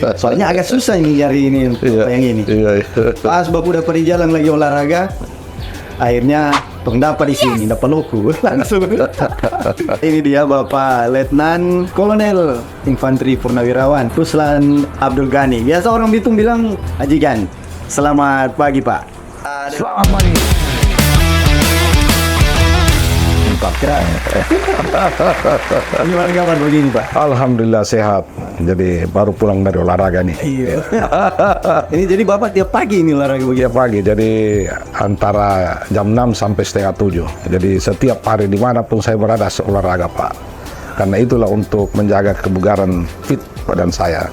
Soalnya agak susah ini nyari ini untuk yang ini. Pas bapak udah pergi jalan lagi olahraga, akhirnya dapat di sini, dapat loku langsung. Ini dia Bapak Letnan Kolonel Infanteri Purnawirawan Ruslan Abdul Ghani. Biasa orang Bitung bilang Ajigan. Selamat pagi Pak. Selamat pagi. Gimana kabar begini Pak? Alhamdulillah sehat. Jadi baru pulang dari olahraga nih. Iya. Ini jadi Bapak tiap pagi ini olahraga begini? Tiap pagi, jadi antara jam 6 sampai setengah 7. Jadi setiap hari dimanapun saya berada saya olahraga Pak. Karena itulah untuk menjaga kebugaran fit badan saya.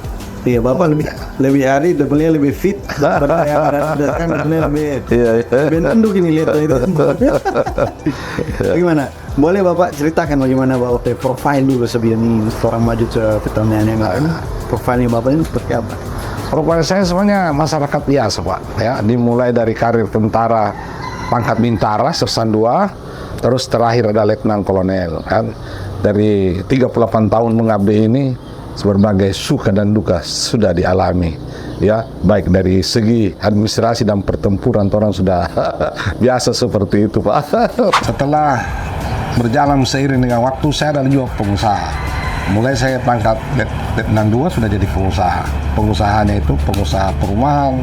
Iya Bapak lebih hari double-nya lebih fit. Kan double-nya lebih. Iya. Bentuk ini lihat itu. Bagaimana? Boleh Bapak ceritakan bagaimana Bapak profil dulu sebelum orang maju ke pertanian yang lain. Profilnya Bapak ini seperti apa? Profil saya sebenarnya masyarakat biasa Pak. Ya, dimulai dari karir tentara pangkat bintara sersan 2, terus terakhir ada letnan kolonel. Kan dari 38 tahun mengabdi ini berbagai suka dan duka sudah dialami, ya, baik dari segi administrasi dan pertempuran orang sudah biasa seperti itu Pak. Setelah berjalan seiring dengan waktu saya adalah juga pengusaha. Mulai saya pangkat letnan 2 sudah jadi pengusaha. Pengusahanya itu pengusaha perumahan,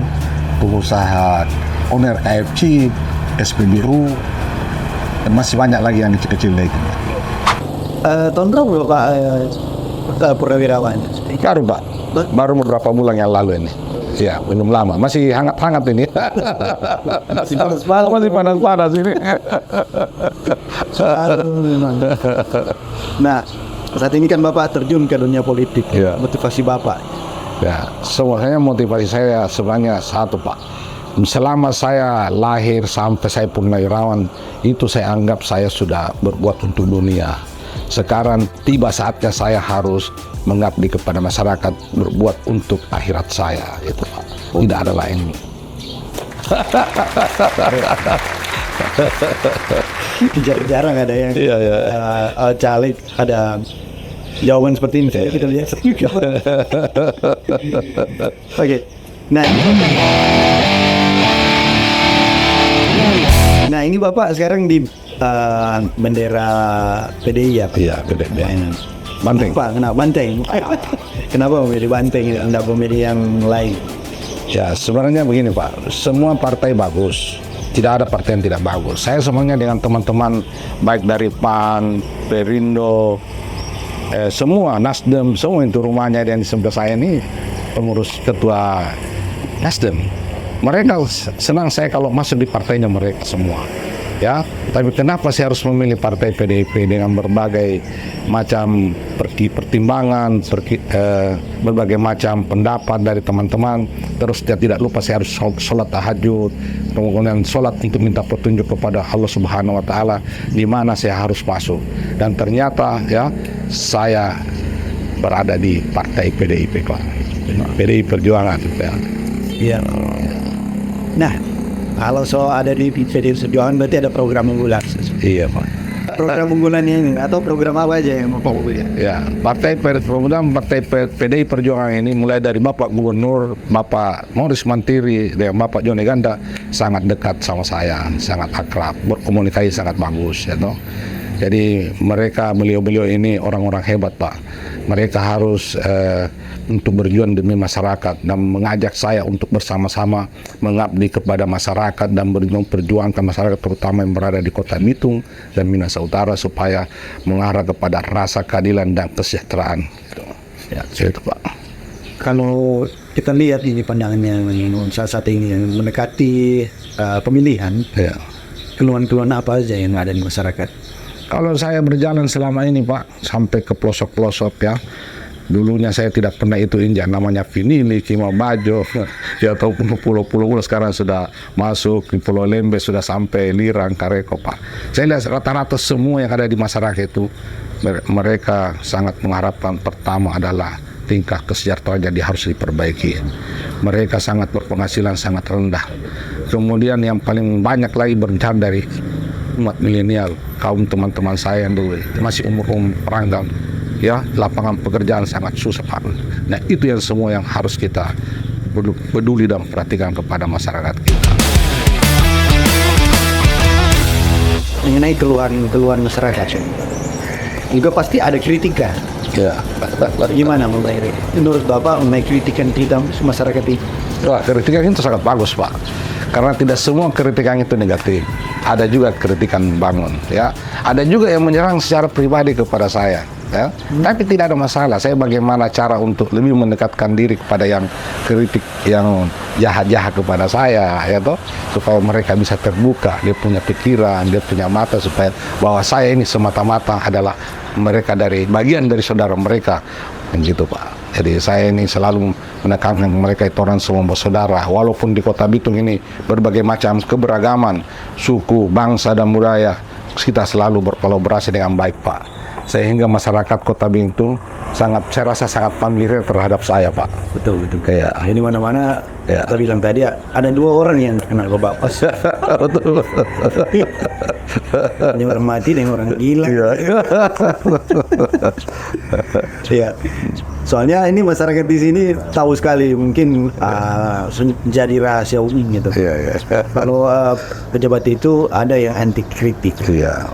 pengusaha owner KFC, SPBU, dan masih banyak lagi yang kecil-kecil lagi. Tahun berapa Pak Purnawirawan? Baru Pak, baru beberapa bulan yang lalu ini. Ya, belum lama, masih hangat-hangat ini. Masih panas-panas. Masih panas-panas ini. Nah, saat ini kan Bapak terjun ke dunia politik. Ya. Motivasi Bapak? Ya, semuanya motivasi saya sebenarnya satu Pak. Selama saya lahir sampai saya purnawirawan, itu saya anggap saya sudah berbuat untuk dunia. Sekarang tiba saatnya saya harus mengabdi kepada masyarakat, berbuat untuk akhirat saya, itu Pak. Tidak ada lain. Jarang ada yang caleg ada jawaban seperti ini. Saya kita lihat juga. Oke. Nah ini Bapak sekarang di bendera PDI ya Pak? Iya, PDI. Banteng. Kenapa Banteng? Kenapa memilih Banteng dan tidak memilih yang lain? Ya, sebenarnya begini Pak, semua partai bagus. Tidak ada partai yang tidak bagus. Saya semuanya dengan teman-teman baik dari PAN, Perindo, semua Nasdem, semua itu rumahnya yang di sebelah saya ini pengurus ketua Nasdem. Mereka senang saya kalau masuk di partainya mereka semua. Ya, tapi kenapa saya harus memilih partai PDIP dengan berbagai macam pertimbangan, berbagai macam pendapat dari teman-teman. Terus tidak lupa saya harus sholat tahajud, kemudian sholat untuk minta petunjuk kepada Allah Subhanahu Wa Taala di mana saya harus masuk. Dan ternyata ya saya berada di partai PDIP Pak, PDI Perjuangan. Iya. Nah, kalau ada di PDI Perjuangan berarti ada program unggulan. Iya Pak. Program unggulannya ini atau program apa aja yang mau ya? Ya, partai PDI Perjuangan ini mulai dari Bapak Gubernur, Bapak Morris Mantiri, dan Bapak Joni Ganda sangat dekat sama saya, sangat akrab, berkomunikasi sangat bagus, ya toh. Jadi beliau-beliau ini orang-orang hebat Pak. Mereka harus untuk berjuang demi masyarakat dan mengajak saya untuk bersama-sama mengabdi kepada masyarakat dan berjuangkan masyarakat terutama yang berada di Kota Bitung dan Minahasa Utara supaya mengarah kepada rasa keadilan dan kesejahteraan. Ya, itu Pak. Kalau kita lihat ini pandangannya saat ini yang mendekati pemilihan, Ya. keluhan-keluhan apa aja yang ada di masyarakat? Kalau saya berjalan selama ini Pak, sampai ke pelosok-pelosok ya, dulunya saya tidak pernah itu injak namanya Finili, Cima Bajo, ya ataupun pulau-pulau sekarang sudah masuk di Pulau Lembe, sudah sampai Lirang, Kareko Pak. Saya lihat rata-rata semua yang ada di masyarakat itu, mereka sangat mengharapkan pertama adalah tingkah kesejahteraan jadi harus diperbaiki. Mereka sangat berpenghasilan sangat rendah. Kemudian yang paling banyak lagi berasal dari umat milenial, kaum teman-teman saya yang dulu masih umur perang tahun ya lapangan pekerjaan sangat susah Pak. Nah itu yang semua yang harus kita peduli dan perhatikan kepada masyarakat kita. Mengenai keluhan masyarakat juga pasti ada kritikan. Ya. Gimana menurut Bapak mengenai kritikan kita masyarakat ini? Wah, kritikan itu sangat bagus Pak, karena tidak semua kritikan itu negatif. Ada juga kritikan bangun, ya. Ada juga yang menyerang secara pribadi kepada saya, ya. Tapi tidak ada masalah. Saya bagaimana cara untuk lebih mendekatkan diri kepada yang kritik yang jahat-jahat kepada saya, ya toh, supaya mereka bisa terbuka, dia punya pikiran, dia punya mata, supaya bahwa saya ini semata-mata adalah mereka dari bagian dari saudara mereka, begitu Pak. Jadi saya ini selalu menekankan mereka itu orang semua bersaudara, walaupun di Kota Bitung ini berbagai macam keberagaman suku, bangsa dan budaya, kita selalu berkolaborasi dengan baik Pak. Sehingga masyarakat Kota Bitung saya rasa sangat familiar terhadap saya Pak. Betul. Kayak Ini mana-mana ya. kita bilang tadi ada 2 orang yang kenal ke Bapak. Betul. Yang orang mati dan yang orang gila. Iya. Iya. Soalnya ini masyarakat di sini tahu sekali, mungkin menjadi rahasia umum gitu. Iya. Kalau pejabat itu ada yang anti kritik. Iya.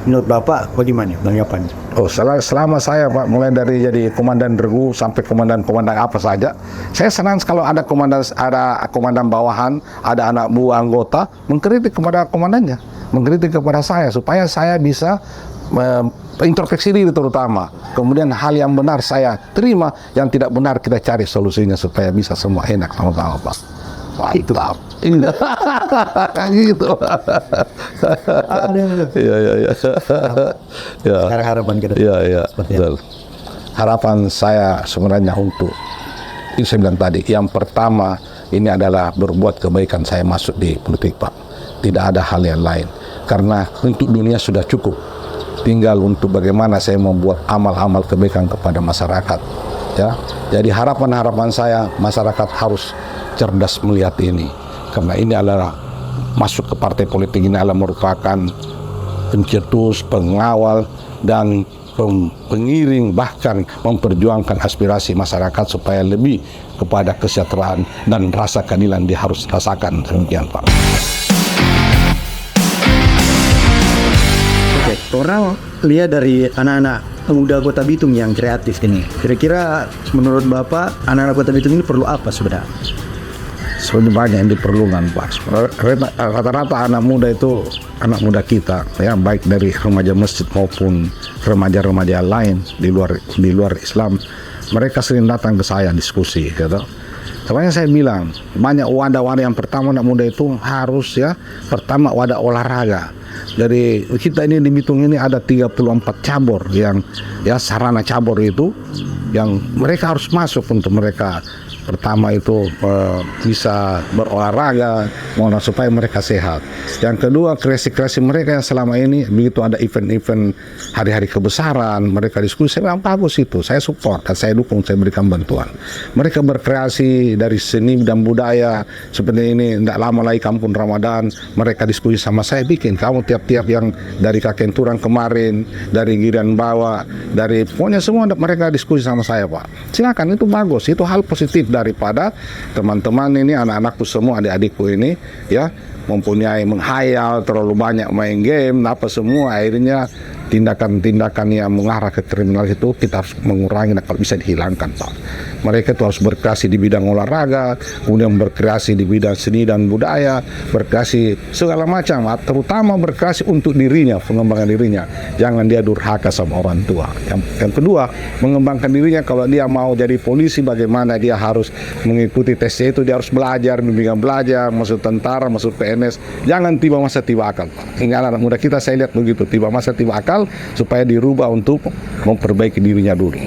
Menurut Bapak bagaimana tanggapan? Oh, selama saya Pak, mulai dari jadi komandan regu sampai komandan apa saja, saya senang kalau ada komandan bawahan, ada anak buah anggota mengkritik kepada komandannya, mengkritik kepada saya supaya saya bisa introspeksi diri terutama. Kemudian hal yang benar saya terima, yang tidak benar kita cari solusinya supaya bisa semua enak sama-sama Pak. Mantap. Gitu. Iya. Ya. Harapan kita. Iya. Betul. Harapan saya sebenarnya untuk itu saya bilang tadi, yang pertama ini adalah berbuat kebaikan saya masuk di politik Pak. Tidak ada hal yang lain. Karena untuk dunia sudah cukup. Tinggal untuk bagaimana saya membuat amal-amal kebaikan kepada masyarakat. Ya. Jadi harapan saya masyarakat harus cerdas melihat ini, karena ini adalah masuk ke partai politik ini adalah merupakan pencetus, pengawal dan pengiring, bahkan memperjuangkan aspirasi masyarakat supaya lebih kepada kesejahteraan dan rasa keadilan dia harus rasakan. Demikian Pak. Oke, orang lihat dari anak-anak muda Kota Bitung yang kreatif ini. Kira-kira menurut Bapak anak-anak Kota Bitung ini perlu apa sebenarnya? Sebenarnya banyak yang diperlukan Pak. Rata-rata anak muda itu anak muda kita, ya, baik dari remaja masjid maupun remaja-remaja lain di luar Islam, mereka sering datang ke saya diskusi, gitu. Makanya saya bilang banyak wadah-wadah. Yang pertama anak muda itu harus, ya, pertama wadah olahraga. Dari kita ini di Bitung ini ada 34 cabur yang, ya, sarana cabur itu yang mereka harus masuk untuk mereka. Pertama itu bisa berolahraga supaya mereka sehat. Yang kedua, kreasi-kreasi mereka yang selama ini begitu ada event-event hari-hari kebesaran, mereka diskusi, saya bilang bagus itu, saya support dan saya dukung, saya berikan bantuan. Mereka berkreasi dari seni dan budaya seperti ini. Tidak lama lagi Kampung Ramadan, mereka diskusi sama saya, bikin kamu tiap-tiap yang dari Kakenturang kemarin, dari Girian Bawah, dari pokoknya semua mereka diskusi sama saya Pak. Silakan, itu bagus, itu hal positif daripada teman-teman ini, anak-anakku semua, adik-adikku ini, ya, mempunyai menghayal terlalu banyak main game apa semua, akhirnya tindakan-tindakan yang mengarah ke kriminal itu kita harus mengurangi, kalau bisa dihilangkan Pak. Mereka itu harus berkreasi di bidang olahraga, kemudian berkreasi di bidang seni dan budaya, berkreasi segala macam, terutama berkreasi untuk dirinya, pengembangan dirinya. Jangan dia durhaka sama orang tua. Yang kedua, mengembangkan dirinya. Kalau dia mau jadi polisi, bagaimana dia harus mengikuti tesnya itu, dia harus belajar, bimbingan belajar, masuk tentara, masuk PNS. Jangan tiba masa tiba akal. Ini anak muda kita saya lihat begitu, tiba masa tiba akal, supaya dirubah untuk memperbaiki dirinya dulu.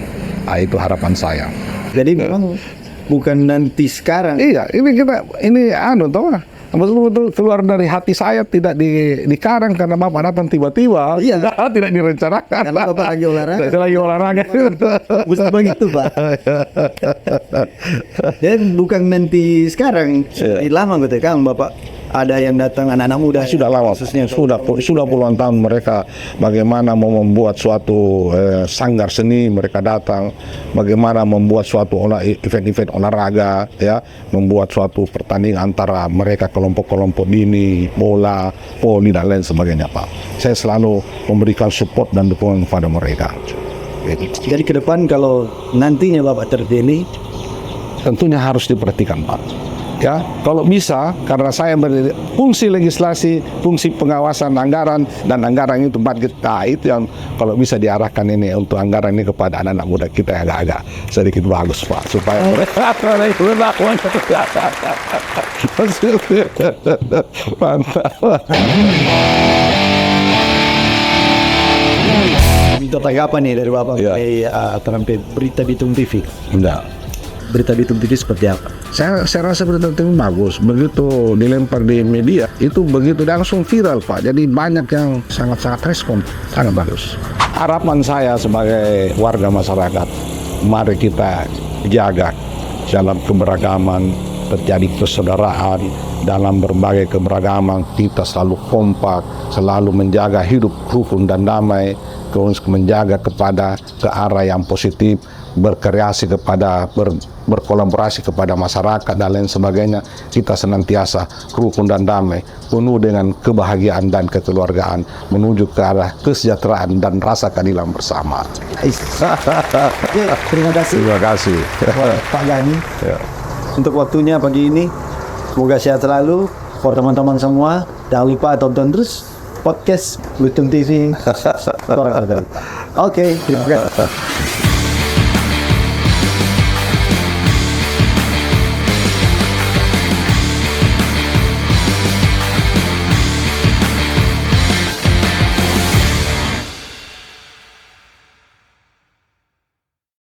Itu harapan saya. Jadi memang bukan nanti sekarang. Iya, ini toh, betul-betul keluar dari hati saya, tidak dikarang karena Bapak datang tiba-tiba. Iya, tidak direncanakan. Karena Bapak lagi olahraga. Saya lagi olahraga. Bukan begitu Pak. Dan bukan nanti sekarang. Lama gitu kan Bapak ada yang datang anak-anak muda Sudah lama, khususnya sudah puluhan tahun mereka bagaimana mau membuat suatu sanggar seni, mereka datang bagaimana membuat suatu event-event olahraga, ya, membuat suatu pertandingan antara mereka kelompok-kelompok dini, bola, voli dan lain sebagainya, Pak. Saya selalu memberikan support dan dukungan kepada mereka. Jadi ke depan kalau nantinya Bapak terpilih, Tentunya harus diperhatikan, Pak. Ya, kalau bisa, karena saya fungsi legislasi, fungsi pengawasan anggaran, dan anggaran itu budget, itu yang kalau bisa diarahkan ini untuk anggaran ini kepada anak-anak muda kita yang agak sedikit bagus, Pak, supaya mantap. minta tanggapan nih dari Bapak Ya. terhadap berita Bitung TV. Enggak. Berita Bitung TV seperti apa? Saya rasa berita itu bagus. Begitu dilempar di media, itu begitu langsung viral, Pak. Jadi banyak yang sangat-sangat respon. Sangat bagus. Harapan saya sebagai warga masyarakat, mari kita jaga dalam keberagaman, terjadi persaudaraan, dalam berbagai keberagaman kita selalu kompak, selalu menjaga hidup rukun dan damai, menjaga kepada ke arah yang positif, berkreasi kepada berkolaborasi kepada masyarakat dan lain sebagainya. Kita senantiasa rukun dan damai, penuh dengan kebahagiaan dan kekeluargaan, menuju ke arah kesejahteraan dan rasa keadilan bersama. Oke, terima kasih Terima kasih. Pak Gani Ya. untuk waktunya pagi ini. Semoga sehat selalu for teman-teman semua. Jangan lupa tonton terus podcast Bitung TV. Oke, terima kasih.